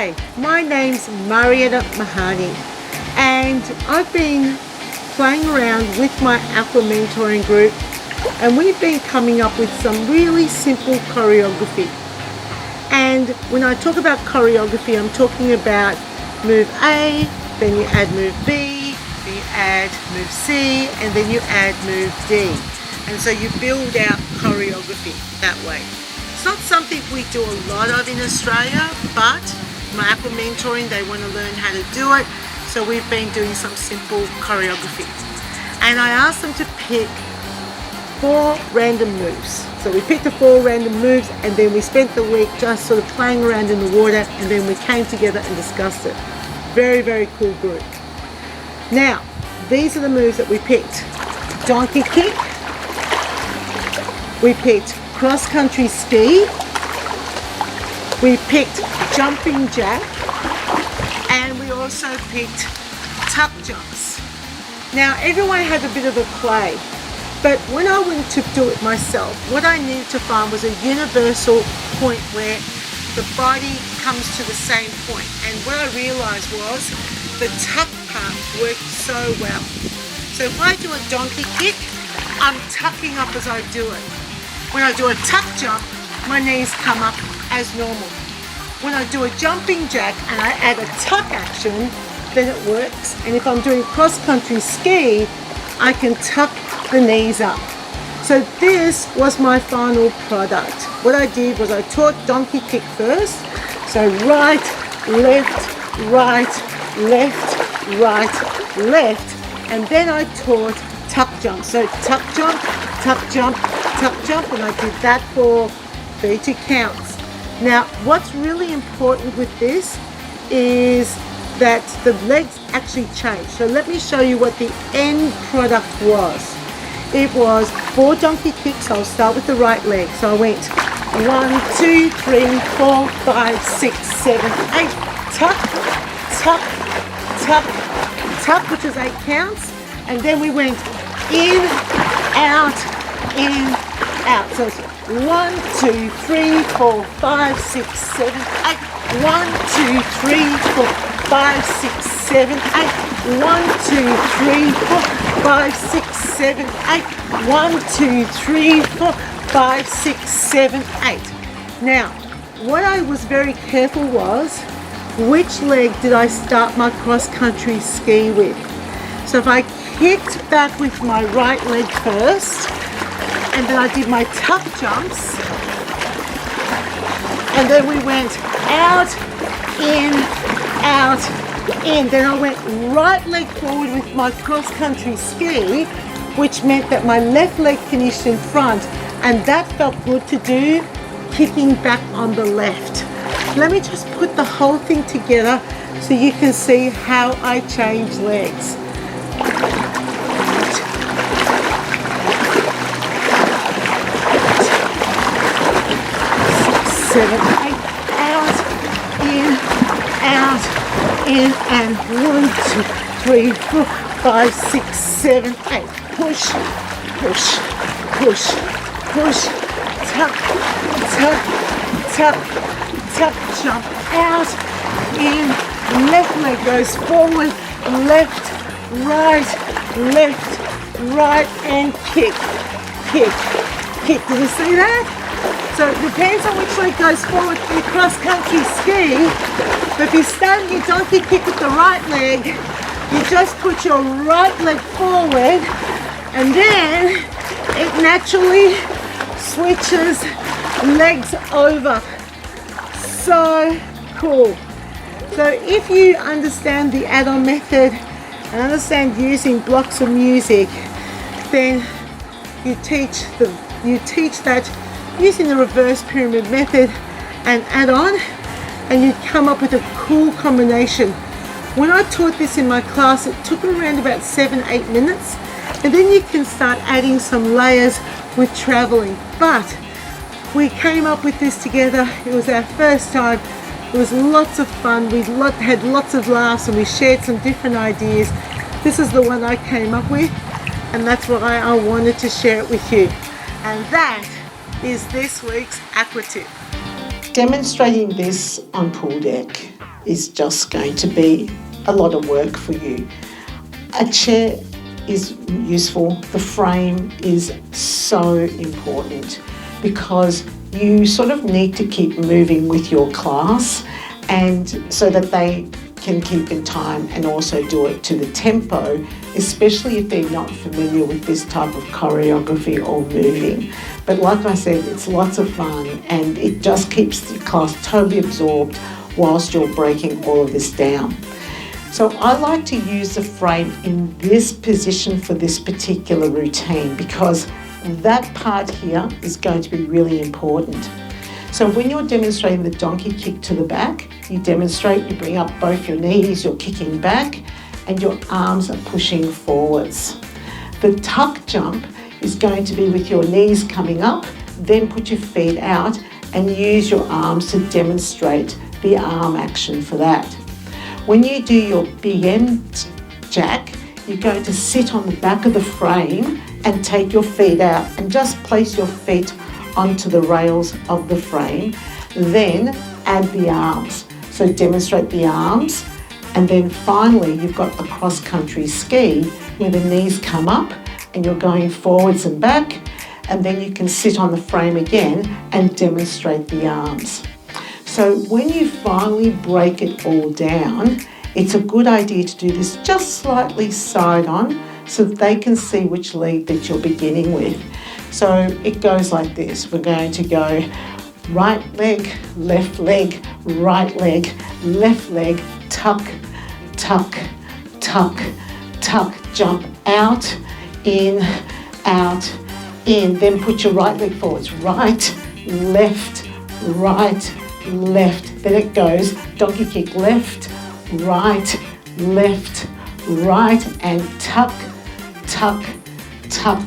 Hi, my name's Marietta Mehanni, and I've been playing around with my Aqua Mentoring Group, and we've been coming up with some really simple choreography. And when I talk about choreography, I'm talking about move A, then you add move B, then you add move C, and then you add move D. And so you build out choreography that way. It's not something we do a lot of in Australia, but my Aqua Mentoring, they want to learn how to do it. So we've been doing some simple choreography. And I asked them to pick 4 random moves. So we picked the 4 random moves, and then we spent the week just sort of playing around in the water, and then we came together and discussed it. Very, very cool group. Now, these are the moves that we picked. Donkey kick. We picked cross-country ski. We picked jumping jack. And we also picked tuck jumps. Now, everyone had a bit of a play, but when I went to do it myself, what I needed to find was a universal point where the body comes to the same point. And what I realized was the tuck part worked so well. So if I do a donkey kick, I'm tucking up as I do it. When I do a tuck jump, my knees come up as normal. When I do a jumping jack and I add a tuck action, then it works. And if I'm doing cross-country ski, I can tuck the knees up. So this was my final product. What I did was I taught donkey kick first. So right, left, right, left, right, left. And then I taught tuck jump. So tuck jump, tuck jump, tuck jump. And I did that for 30 counts. Now, what's really important with this is that the legs actually change. So let me show you what the end product was. It was 4 donkey kicks. I'll start with the right leg. So I went 1, 2, 3, 4, 5, 6, 7, 8. Tuck, tuck, tuck, tuck, which is 8 counts. And then we went in, out, in, out. So it's 1, 2, 3, 4, 5, 6, 7, 8. 1, 2, 3, 4, 5, 6, 7, 8. 1, 2, 3, 4, 5, 6, 7, 8. 1, 2, 3, 4, 5, 6, 7, 8. Now, what I was very careful was, which leg did I start my cross-country ski with? So if I kicked back with my right leg first, and then I did my tuck jumps, and then we went out, in, out, in. Then I went right leg forward with my cross-country ski, which meant that my left leg finished in front, and that felt good to do, kicking back on the left. Let me just put the whole thing together so you can see how I change legs. 7, 8, out, in, and 1, 2, 3, 4, 5, 6, 7, 8. Push, push, push, push, tuck, tuck, tuck, tuck, jump out, in, left leg goes forward, left, right, and kick, kick, kick. Did you see that? So it depends on which leg goes forward for your cross-country ski. But if you're starting your donkey kick with the right leg, you just put your right leg forward, and then it naturally switches legs over. So cool. So if you understand the add-on method and understand using blocks of music, then you teach that using the reverse pyramid method and add on, and you come up with a cool combination. When I taught this in my class, it took around about 7-8 minutes, and then you can start adding some layers with traveling. But we came up with this together. It was our first time. It was lots of fun. We had lots of laughs, and we shared some different ideas. This is the one I came up with, and that's why I wanted to share it with you. And that is this week's Aqua Tip. Demonstrating this on pool deck is just going to be a lot of work for you. A chair is useful. The frame is so important because you sort of need to keep moving with your class, and so that they can keep in time and also do it to the tempo, especially if they're not familiar with this type of choreography or moving. But like I said, it's lots of fun and it just keeps the class totally absorbed whilst you're breaking all of this down. So I like to use the frame in this position for this particular routine because that part here is going to be really important. So when you're demonstrating the donkey kick to the back, you demonstrate, you bring up both your knees, you're kicking back, and your arms are pushing forwards. The tuck jump is going to be with your knees coming up, then put your feet out and use your arms to demonstrate the arm action for that. When you do your big end jack, you're going to sit on the back of the frame and take your feet out and just place your feet onto the rails of the frame, then add the arms. So demonstrate the arms, and then finally you've got the cross-country ski where the knees come up and you're going forwards and back, and then you can sit on the frame again and demonstrate the arms. So when you finally break it all down, it's a good idea to do this just slightly side on so that they can see which leg that you're beginning with. So it goes like this. We're going to go right leg, left leg, right leg, left leg, tuck, tuck, tuck, tuck, jump out, in, then put your right leg forwards, right, left, left. Then it goes donkey kick, left, right, and tuck, tuck, tuck,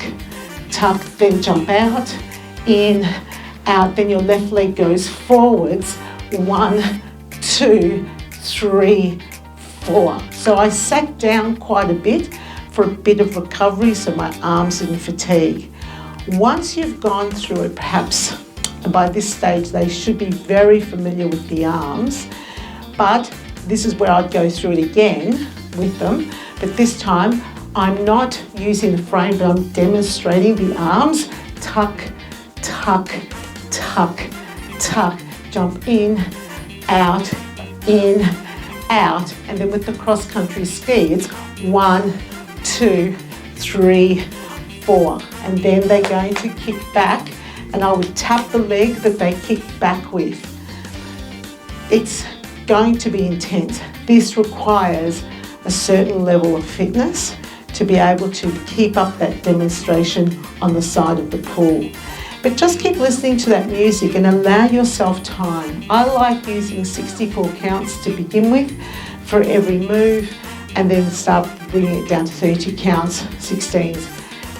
tuck, then jump out, in, out, then your left leg goes forwards, 1, 2, 3, 4. So I sat down quite a bit for a bit of recovery so my arms didn't fatigue. Once you've gone through it, perhaps by this stage they should be very familiar with the arms, but this is where I'd go through it again with them, but this time I'm not using the frame, but I'm demonstrating the arms. Tuck, tuck, tuck, tuck, jump in, out, and then with the cross-country ski, it's 1, 2, 3, 4. And then they're going to kick back, and I would tap the leg that they kicked back with. It's going to be intense. This requires a certain level of fitness to be able to keep up that demonstration on the side of the pool. But just keep listening to that music and allow yourself time. I like using 64 counts to begin with for every move, and then start bringing it down to 32 counts, 16s,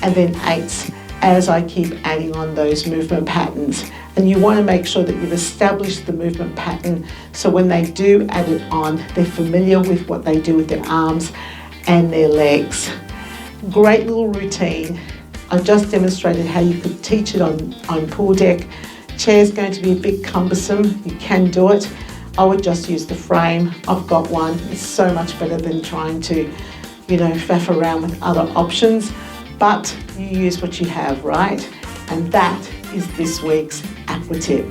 and then 8s as I keep adding on those movement patterns. And you want to make sure that you've established the movement pattern so when they do add it on, they're familiar with what they do with their arms and their legs. Great little routine. I've just demonstrated how you could teach it on pool deck. Chair's going to be a bit cumbersome. You can do it. I would just use the frame. I've got one. It's so much better than trying to, faff around with other options. But you use what you have, right? And that is this week's Aqua Tip.